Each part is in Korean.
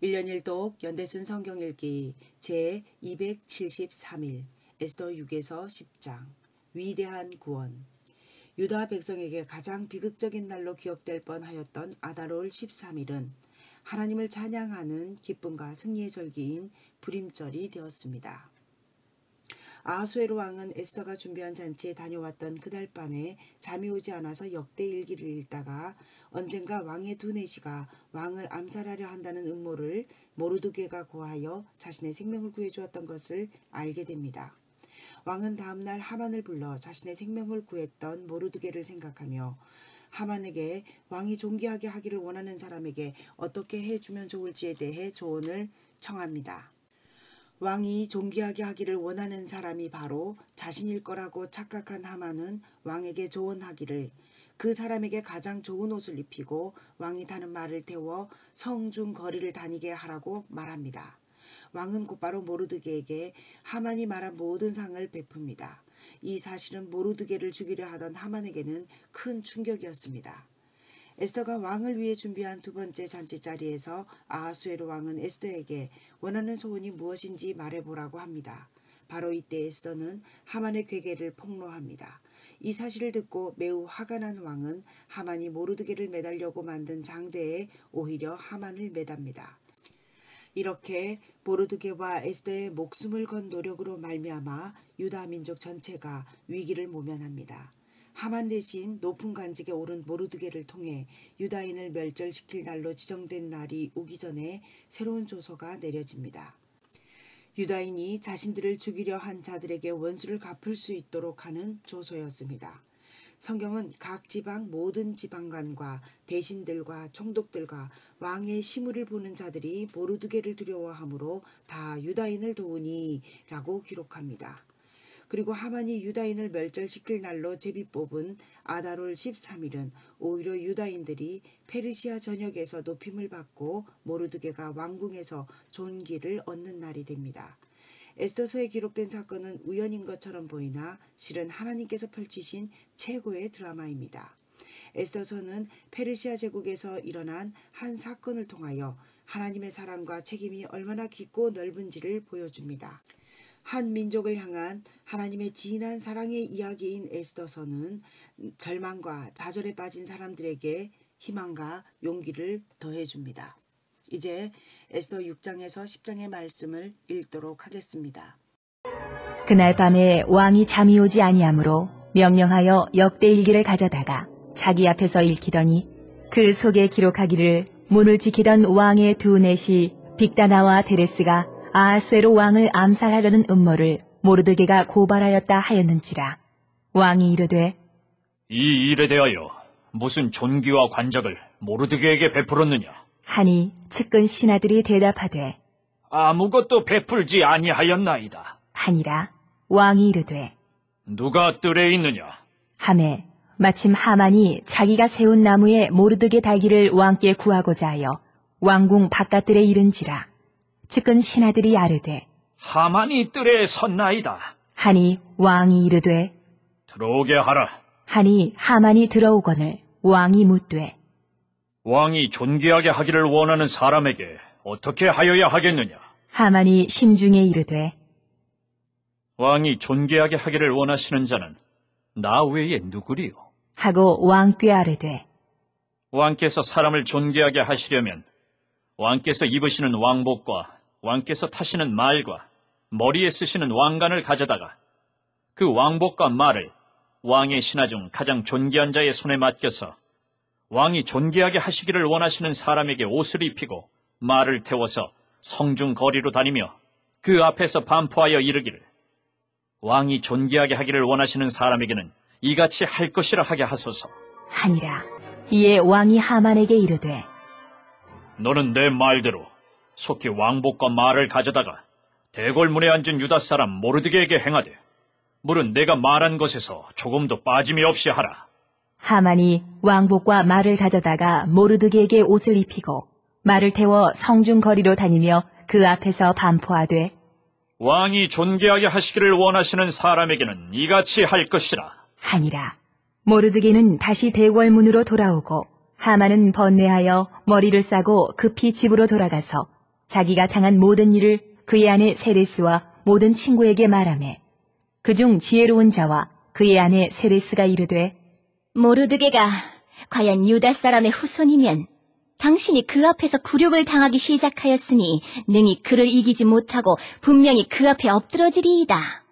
1년 1독 연대순 성경읽기 제273일 에스더 6에서 10장 위대한 구원. 유다 백성에게 가장 비극적인 날로 기억될 뻔하였던 아달월 13일은 하나님을 찬양하는 기쁨과 승리의 절기인 불임절이 되었습니다. 아하수에로 왕은 에스더가 준비한 잔치에 다녀왔던 그날 밤에 잠이 오지 않아서 역대 일기를 읽다가 언젠가 왕의 두네시가 왕을 암살하려 한다는 음모를 모르드게가 고하여 자신의 생명을 구해주었던 것을 알게 됩니다. 왕은 다음날 하만을 불러 자신의 생명을 구했던 모르드게를 생각하며 하만에게 왕이 존귀하게 하기를 원하는 사람에게 어떻게 해주면 좋을지에 대해 조언을 청합니다. 왕이 존귀하게 하기를 원하는 사람이 바로 자신일 거라고 착각한 하만은 왕에게 조언하기를 그 사람에게 가장 좋은 옷을 입히고 왕이 타는 말을 태워 성중 거리를 다니게 하라고 말합니다. 왕은 곧바로 모르드게에게 하만이 말한 모든 상을 베풉니다. 이 사실은 모르드게를 죽이려 하던 하만에게는 큰 충격이었습니다. 에스더가 왕을 위해 준비한 두 번째 잔치 자리에서 아하수에로 왕은 에스더에게 원하는 소원이 무엇인지 말해보라고 합니다. 바로 이때 에스더는 하만의 괴계를 폭로합니다. 이 사실을 듣고 매우 화가 난 왕은 하만이 모르드게를 매달려고 만든 장대에 오히려 하만을 매답니다. 이렇게 모르드게와 에스더의 목숨을 건 노력으로 말미암아 유다 민족 전체가 위기를 모면합니다. 하만 대신 높은 관직에 오른 모르드게를 통해 유다인을 멸절시킬 날로 지정된 날이 오기 전에 새로운 조서가 내려집니다. 유다인이 자신들을 죽이려 한 자들에게 원수를 갚을 수 있도록 하는 조서였습니다. 성경은 각 지방 모든 지방관과 대신들과 총독들과 왕의 시무를 보는 자들이 모르드게를 두려워하므로 다 유다인을 도우니 라고 기록합니다. 그리고 하만이 유다인을 멸절시킬 날로 제비 뽑은 아달월 13일은 오히려 유다인들이 페르시아 전역에서 높임을 받고 모르드게가 왕궁에서 존귀를 얻는 날이 됩니다. 에스더서에 기록된 사건은 우연인 것처럼 보이나 실은 하나님께서 펼치신 최고의 드라마입니다. 에스더서는 페르시아 제국에서 일어난 한 사건을 통하여 하나님의 사랑과 책임이 얼마나 깊고 넓은지를 보여줍니다. 한 민족을 향한 하나님의 진한 사랑의 이야기인 에스더서는 절망과 좌절에 빠진 사람들에게 희망과 용기를 더해줍니다. 이제 에스더 6장에서 10장의 말씀을 읽도록 하겠습니다. 그날 밤에 왕이 잠이 오지 아니하므로 명령하여 역대일기를 가져다가 자기 앞에서 읽히더니 그 속에 기록하기를 문을 지키던 왕의 두 넷이 빅다나와 데레스가 아하수에로 왕을 암살하려는 음모를 모르드게가 고발하였다 하였는지라. 왕이 이르되 이 일에 대하여 무슨 존귀와 관작을 모르드게에게 베풀었느냐 하니 측근 신하들이 대답하되 아무것도 베풀지 아니하였나이다 하니라. 왕이 이르되 누가 뜰에 있느냐 하매 마침 하만이 자기가 세운 나무에 모르드게 달기를 왕께 구하고자 하여 왕궁 바깥들에 이른지라. 측근 신하들이 아뢰되 하만이 뜰에 섰나이다 하니 왕이 이르되 들어오게 하라 하니 하만이 들어오거늘 왕이 묻되 왕이 존귀하게 하기를 원하는 사람에게 어떻게 하여야 하겠느냐 하만이 심중에 이르되 왕이 존귀하게 하기를 원하시는 자는 나 외에 누구리요 하고 왕께 아뢰되 왕께서 사람을 존귀하게 하시려면 왕께서 입으시는 왕복과 왕께서 타시는 말과 머리에 쓰시는 왕관을 가져다가 그 왕복과 말을 왕의 신하 중 가장 존귀한 자의 손에 맡겨서 왕이 존귀하게 하시기를 원하시는 사람에게 옷을 입히고 말을 태워서 성중 거리로 다니며 그 앞에서 반포하여 이르기를 왕이 존귀하게 하기를 원하시는 사람에게는 이같이 할 것이라 하게 하소서 하니라. 이에 왕이 하만에게 이르되 너는 내 말대로 속히 왕복과 말을 가져다가 대궐문에 앉은 유다 사람 모르드게에게 행하되 물은 내가 말한 것에서 조금도 빠짐이 없이 하라. 하만이 왕복과 말을 가져다가 모르드게에게 옷을 입히고 말을 태워 성중 거리로 다니며 그 앞에서 반포하되 왕이 존귀하게 하시기를 원하시는 사람에게는 이같이 할 것이라 하니라. 모르드게는 다시 대궐문으로 돌아오고 하만은 번뇌하여 머리를 싸고 급히 집으로 돌아가서 자기가 당한 모든 일을 그의 아내 세레스와 모든 친구에게 말하매 그중 지혜로운 자와 그의 아내 세레스가 이르되 모르드게가 과연 유다 사람의 후손이면 당신이 그 앞에서 굴욕을 당하기 시작하였으니 능히 그를 이기지 못하고 분명히 그 앞에 엎드러지리이다.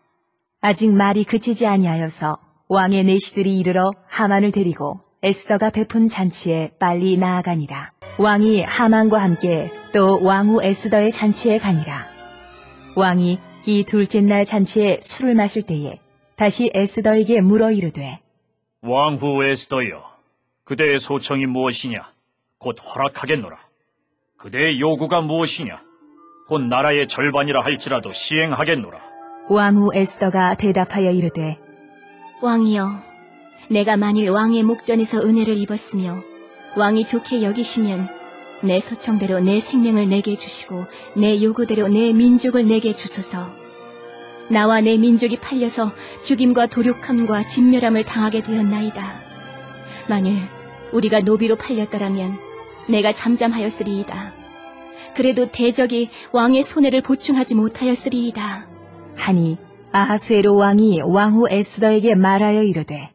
아직 말이 그치지 아니하여서 왕의 내시들이 이르러 하만을 데리고 에스더가 베푼 잔치에 빨리 나아가니라. 왕이 하만과 함께 또 왕후 에스더의 잔치에 가니라. 왕이 이 둘째 날 잔치에 술을 마실 때에 다시 에스더에게 물어 이르되 왕후 에스더여, 그대의 소청이 무엇이냐? 곧 허락하겠노라. 그대의 요구가 무엇이냐? 곧 나라의 절반이라 할지라도 시행하겠노라. 왕후 에스더가 대답하여 이르되 왕이여, 내가 만일 왕의 목전에서 은혜를 입었으며 왕이 좋게 여기시면 내 소청대로 내 생명을 내게 주시고 내 요구대로 내 민족을 내게 주소서. 나와 내 민족이 팔려서 죽임과 도륙함과 진멸함을 당하게 되었나이다. 만일 우리가 노비로 팔렸더라면 내가 잠잠하였으리이다. 그래도 대적이 왕의 손해를 보충하지 못하였으리이다. 하니 아하수에로 왕이 왕후 에스더에게 말하여 이르되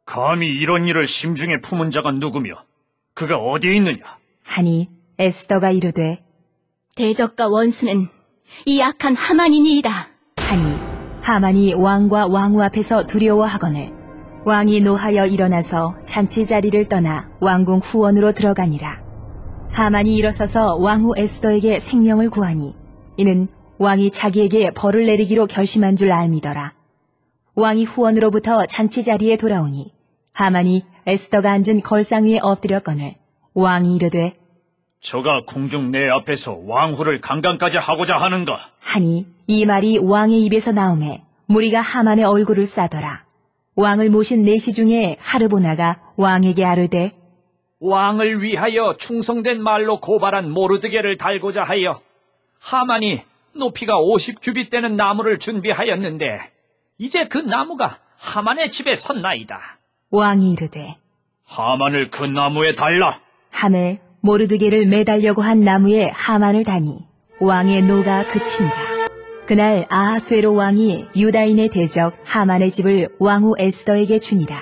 감히 이런 일을 심중에 품은 자가 누구며 그가 어디에 있느냐? 하니 에스더가 이르되 대적과 원수는 이 악한 하만이니이다. 하니 하만이 왕과 왕후 앞에서 두려워하거늘 왕이 노하여 일어나서 잔치 자리를 떠나 왕궁 후원으로 들어가니라. 하만이 일어서서 왕후 에스더에게 생명을 구하니 이는 왕이 자기에게 벌을 내리기로 결심한 줄 알미더라. 왕이 후원으로부터 잔치 자리에 돌아오니 하만이 에스더가 앉은 걸상 위에 엎드렸거늘 왕이 이르되 저가 궁중 내 앞에서 왕후를 강간까지 하고자 하는가? 하니 이 말이 왕의 입에서 나오매 무리가 하만의 얼굴을 싸더라. 왕을 모신 내시 중에 하르보나가 왕에게 아르되 왕을 위하여 충성된 말로 고발한 모르드게를 달고자 하여 하만이 높이가 50규빗 되는 나무를 준비하였는데 이제 그 나무가 하만의 집에 섰나이다. 왕이 이르되 하만을 그 나무에 달라. 하매 모르드게를 매달려고 한 나무에 하만을 다니 왕의 노가 그치니라. 그날 아하수에로 왕이 유다인의 대적 하만의 집을 왕후 에스더에게 주니라.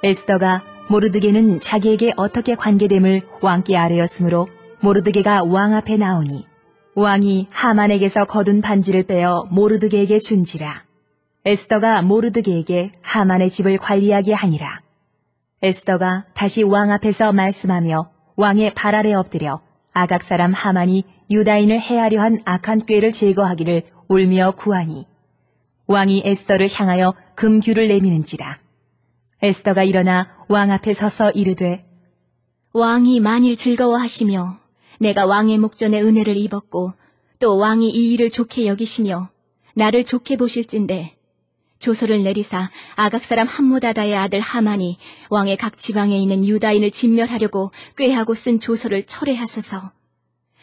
에스더가 모르드게는 자기에게 어떻게 관계됨을 왕께 아뢰었으므로 모르드게가 왕 앞에 나오니 왕이 하만에게서 거둔 반지를 빼어 모르드게에게 준지라. 에스더가 모르드게에게 하만의 집을 관리하게 하니라. 에스더가 다시 왕 앞에서 말씀하며 왕의 발 아래 엎드려 아각 사람 하만이 유다인을 해하려 한 악한 꾀를 제거하기를 울며 구하니 왕이 에스더를 향하여 금규를 내미는지라. 에스더가 일어나 왕 앞에 서서 이르되 왕이 만일 즐거워하시며 내가 왕의 목전에 은혜를 입었고 또 왕이 이 일을 좋게 여기시며 나를 좋게 보실진대 조서를 내리사 아각 사람 함무다다의 아들 하만이 왕의 각 지방에 있는 유다인을 진멸하려고 꾀하고 쓴 조서를 철회하소서.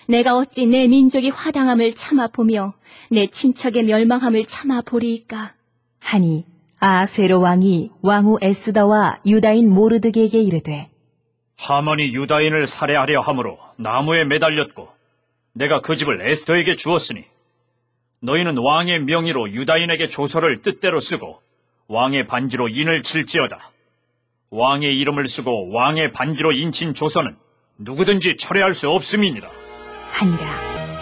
내가 어찌 내 민족이 화당함을 참아 보며 내 친척의 멸망함을 참아 보리이까. 하니 아하수에로 왕이 왕후 에스더와 유다인 모르드게에게 이르되 하만이 유다인을 살해하려 함으로 나무에 매달렸고 내가 그 집을 에스더에게 주었으니 너희는 왕의 명의로 유다인에게 조서를 뜻대로 쓰고 왕의 반지로 인을 칠지어다. 왕의 이름을 쓰고 왕의 반지로 인친 조서는 누구든지 철회할 수 없음이니라. 하니라.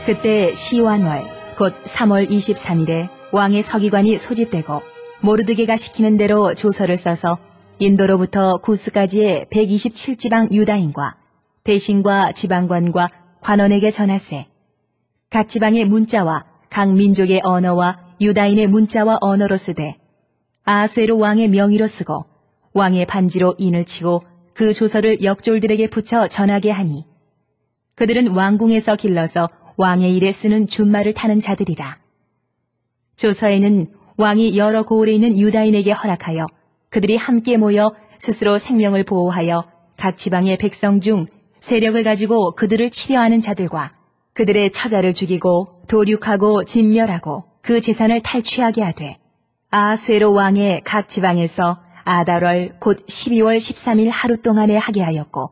그때 시완월 곧 3월 23일에 왕의 서기관이 소집되고 모르드게가 시키는 대로 조서를 써서 인도로부터 구스까지의 127지방 유다인과 대신과 지방관과 관원에게 전하세. 각 지방의 문자와 각 민족의 언어와 유다인의 문자와 언어로 쓰되 아하수에로 왕의 명의로 쓰고 왕의 반지로 인을 치고 그 조서를 역졸들에게 붙여 전하게 하니 그들은 왕궁에서 길러서 왕의 일에 쓰는 준말을 타는 자들이라. 조서에는 왕이 여러 고을에 있는 유다인에게 허락하여 그들이 함께 모여 스스로 생명을 보호하여 각 지방의 백성 중 세력을 가지고 그들을 치려하는 자들과 그들의 처자를 죽이고 도륙하고 진멸하고 그 재산을 탈취하게 하되 아하수에로 왕의 각 지방에서 아달월 곧 12월 13일 하루 동안에 하게 하였고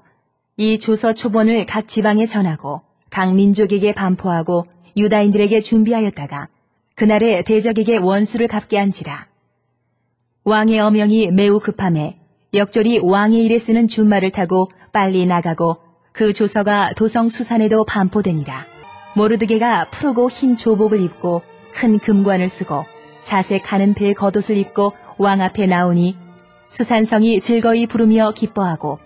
이 조서 초본을 각 지방에 전하고 각 민족에게 반포하고 유다인들에게 준비하였다가 그날에 대적에게 원수를 갚게 한지라. 왕의 어명이 매우 급함에 역졸이 왕의 일에 쓰는 준말을 타고 빨리 나가고 그 조서가 도성 수산에도 반포되니라. 모르드게가 푸르고 흰 조복을 입고 큰 금관을 쓰고 자색하는 배 겉옷을 입고 왕 앞에 나오니 수산성이 즐거이 부르며 기뻐하고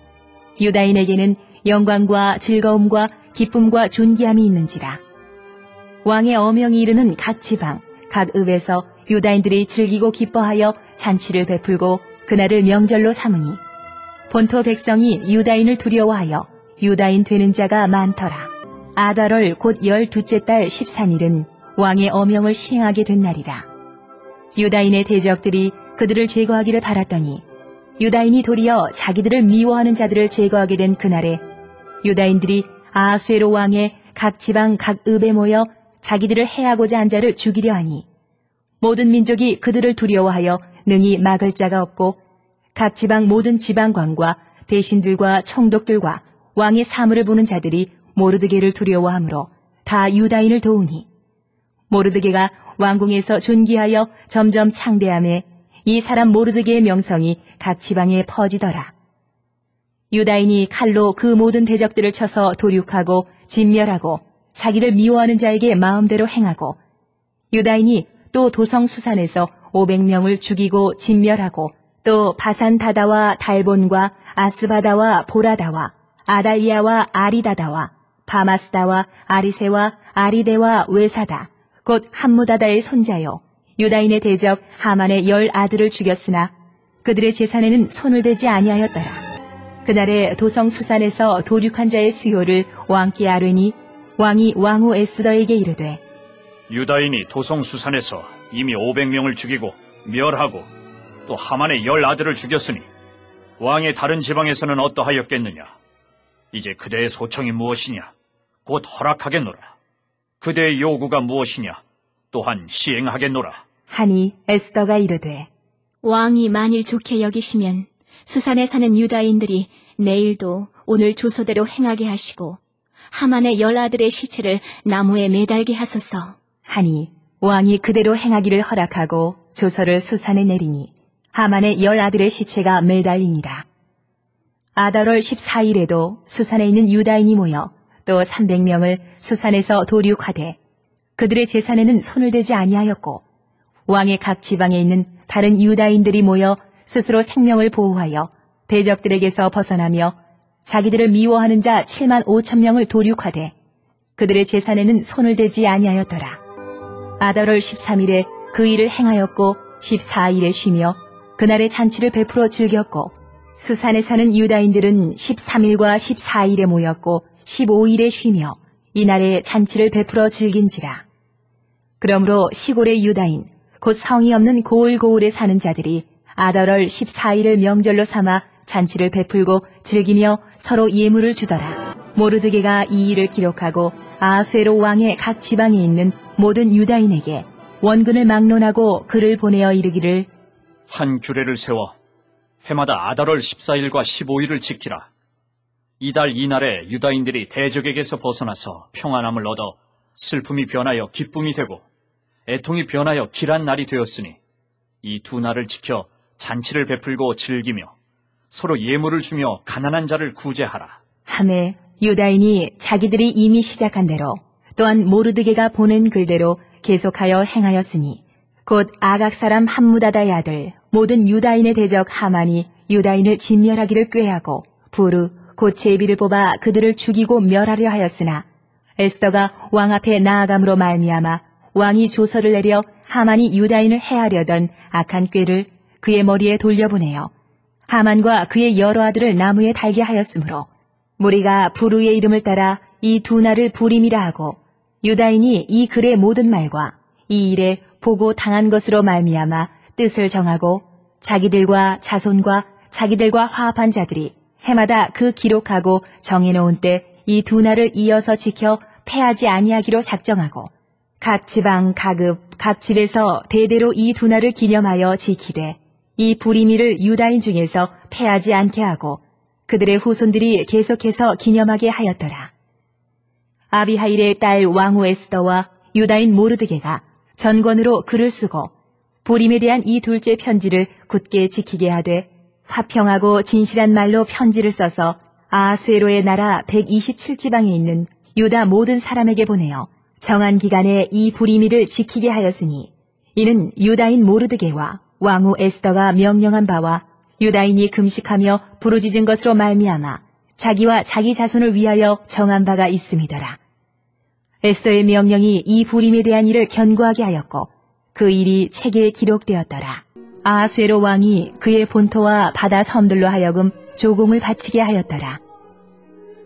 유다인에게는 영광과 즐거움과 기쁨과 존귀함이 있는지라. 왕의 어명이 이르는 각 지방, 각 읍에서 유다인들이 즐기고 기뻐하여 잔치를 베풀고 그날을 명절로 삼으니 본토 백성이 유다인을 두려워하여 유다인 되는 자가 많더라. 아달월 곧 12째 달 13일은 왕의 어명을 시행하게 된 날이라. 유다인의 대적들이 그들을 제거하기를 바랐더니 유다인이 도리어 자기들을 미워하는 자들을 제거하게 된 그날에 유다인들이 아하수에로 왕의 각 지방 각 읍에 모여 자기들을 해하고자 한 자를 죽이려 하니 모든 민족이 그들을 두려워하여 능히 막을 자가 없고 각 지방 모든 지방관과 대신들과 총독들과 왕의 사물을 보는 자들이 모르드게를 두려워하므로 다 유다인을 도우니 모르드게가 왕궁에서 존귀하여 점점 창대함에 이 사람 모르드게의 명성이 각 지방에 퍼지더라. 유다인이 칼로 그 모든 대적들을 쳐서 도륙하고 진멸하고 자기를 미워하는 자에게 마음대로 행하고 유다인이 또 도성 수산에서 500명을 죽이고 진멸하고 또 바산 다다와 달본과 아스바다와 보라다와 아달리아와 아리다다와 바마스다와 아리세와 아리데와 외사다 곧 함무다다의 손자요 유다인의 대적 하만의 10 아들을 죽였으나 그들의 재산에는 손을 대지 아니하였더라. 그날에 도성 수산에서 도륙한 자의 수요를 왕께 아뢰니 왕이 왕후 에스더에게 이르되 유다인이 도성 수산에서 이미 500명을 죽이고 멸하고 또 하만의 10 아들을 죽였으니 왕의 다른 지방에서는 어떠하였겠느냐? 이제 그대의 소청이 무엇이냐? 곧 허락하겠노라. 그대의 요구가 무엇이냐? 또한 시행하겠노라. 하니 에스더가 이르되 왕이 만일 좋게 여기시면 수산에 사는 유다인들이 내일도 오늘 조서대로 행하게 하시고 하만의 10 아들의 시체를 나무에 매달게 하소서. 하니 왕이 그대로 행하기를 허락하고 조서를 수산에 내리니 하만의 10 아들의 시체가 매달리니라. 아달월 14일에도 수산에 있는 유다인이 모여 또 300명을 수산에서 도륙하되 그들의 재산에는 손을 대지 아니하였고 왕의 각 지방에 있는 다른 유다인들이 모여 스스로 생명을 보호하여 대적들에게서 벗어나며 자기들을 미워하는 자 7만 5천 명을 도륙하되 그들의 재산에는 손을 대지 아니하였더라. 아달월 13일에 그 일을 행하였고 14일에 쉬며 그날의 잔치를 베풀어 즐겼고 수산에 사는 유다인들은 13일과 14일에 모였고 15일에 쉬며 이날에 잔치를 베풀어 즐긴지라. 그러므로 시골의 유다인 곧 성이 없는 고을고을에 사는 자들이 아달월 14일을 명절로 삼아 잔치를 베풀고 즐기며 서로 예물을 주더라. 모르드게가 이 일을 기록하고 아하수에로 왕의 각 지방에 있는 모든 유다인에게 원군을 막론하고 글을 보내어 이르기를 한 규례를 세워 해마다 아달월 14일과 15일을 지키라. 이달 이날에 유다인들이 대적에게서 벗어나서 평안함을 얻어 슬픔이 변하여 기쁨이 되고 애통이 변하여 길한 날이 되었으니 이 두 날을 지켜 잔치를 베풀고 즐기며 서로 예물을 주며 가난한 자를 구제하라. 하매 유다인이 자기들이 이미 시작한 대로 또한 모르드게가 보낸 글대로 계속하여 행하였으니 곧 아각 사람 함무다다의 아들 모든 유다인의 대적 하만이 유다인을 진멸하기를 꾀하고 부르 곧 제비를 뽑아 그들을 죽이고 멸하려 하였으나 에스더가 왕 앞에 나아감으로 말미암아 왕이 조서를 내려 하만이 유다인을 해하려던 악한 꾀를 그의 머리에 돌려보내어 하만과 그의 여러 아들을 나무에 달게 하였으므로 무리가 부르의 이름을 따라 이 두 날을 부림이라 하고 유다인이 이 글의 모든 말과 이 일에 보고 당한 것으로 말미암아 뜻을 정하고 자기들과 자손과 자기들과 화합한 자들이 해마다 그 기록하고 정해놓은 때 이 두 날을 이어서 지켜 패하지 아니하기로 작정하고 각 지방 각읍 각 집에서 대대로 이 두 날을 기념하여 지키되 이 부리미를 유다인 중에서 패하지 않게 하고 그들의 후손들이 계속해서 기념하게 하였더라. 아비하일의 딸 왕후 에스더와 유다인 모르드게가 전권으로 글을 쓰고 불임에 대한 이 둘째 편지를 굳게 지키게 하되 화평하고 진실한 말로 편지를 써서 아수에로의 나라 127지방에 있는 유다 모든 사람에게 보내어 정한 기간에 이 불임이를 지키게 하였으니 이는 유다인 모르드게와 왕후 에스더가 명령한 바와 유다인이 금식하며 부르짖은 것으로 말미암아 자기와 자기 자손을 위하여 정한 바가 있음이더라. 에스더의 명령이 이 불임에 대한 일을 견고하게 하였고 그 일이 책에 기록되었더라. 아수에로 왕이 그의 본토와 바다 섬들로 하여금 조공을 바치게 하였더라.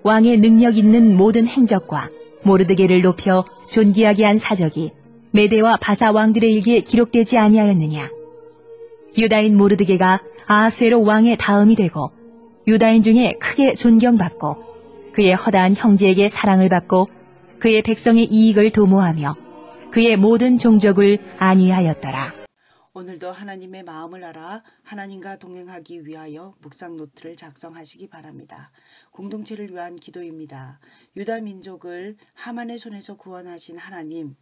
왕의 능력 있는 모든 행적과 모르드게를 높여 존귀하게 한 사적이 메대와 바사 왕들의 일기에 기록되지 아니하였느냐. 유다인 모르드게가 아수에로 왕의 다음이 되고 유다인 중에 크게 존경받고 그의 허다한 형제에게 사랑을 받고 그의 백성의 이익을 도모하며 그의 모든 종족을 안위하였더라. 오늘도 하나님의 마음을 알아 하나님과 동행하기 위하여 묵상 노트를 작성하시기 바랍니다. 공동체를 위한 기도입니다. 유다 민족을 하만의 손에서 구원하신 하나님,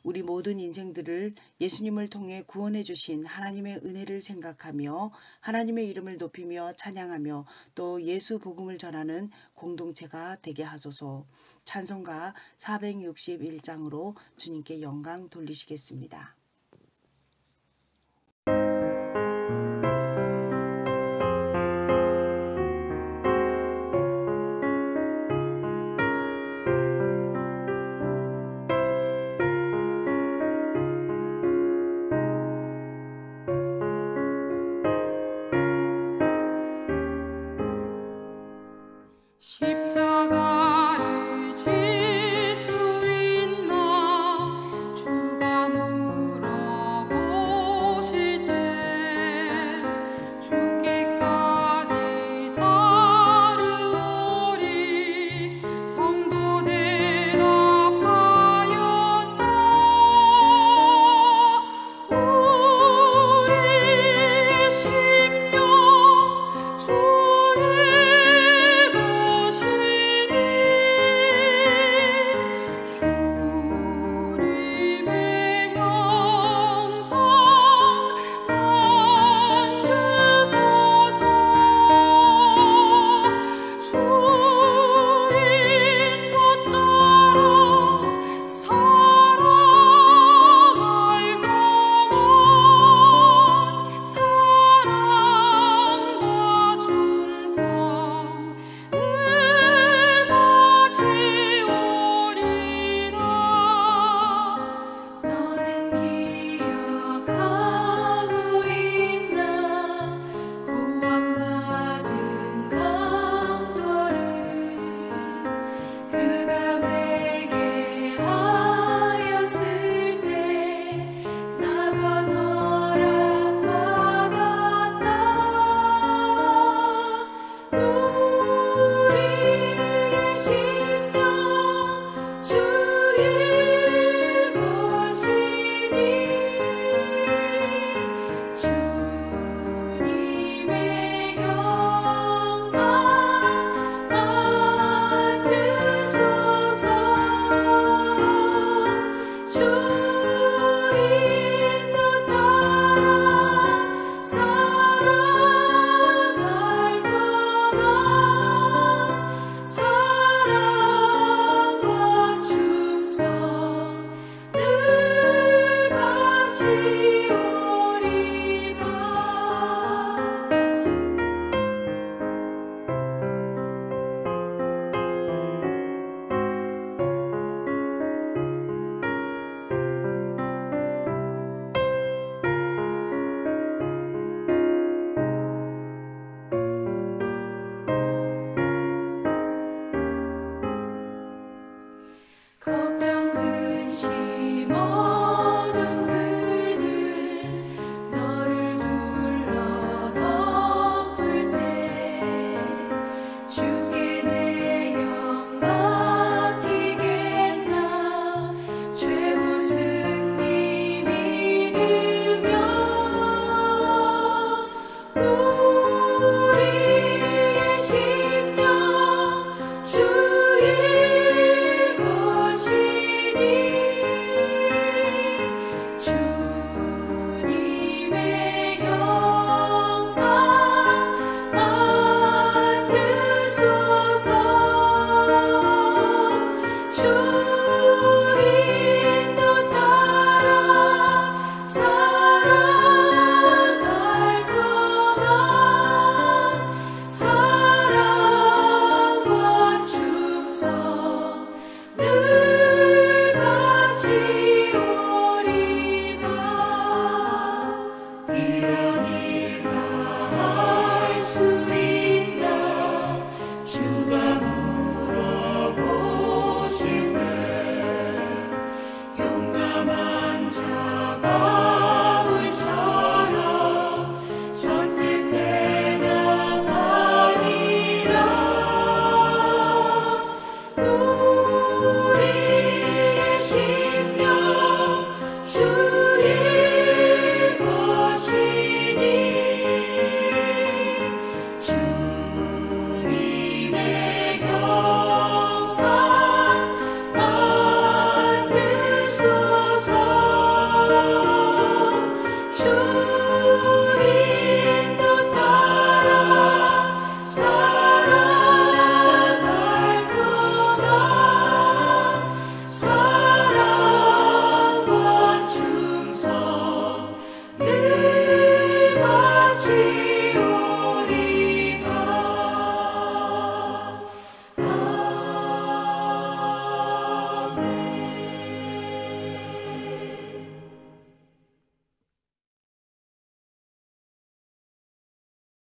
우리 모든 인생들을 예수님을 통해 구원해 주신 하나님의 은혜를 생각하며 하나님의 이름을 높이며 찬양하며 또 예수 복음을 전하는 공동체가 되게 하소서. 찬송가 461장으로 주님께 영광 돌리시겠습니다. 십자가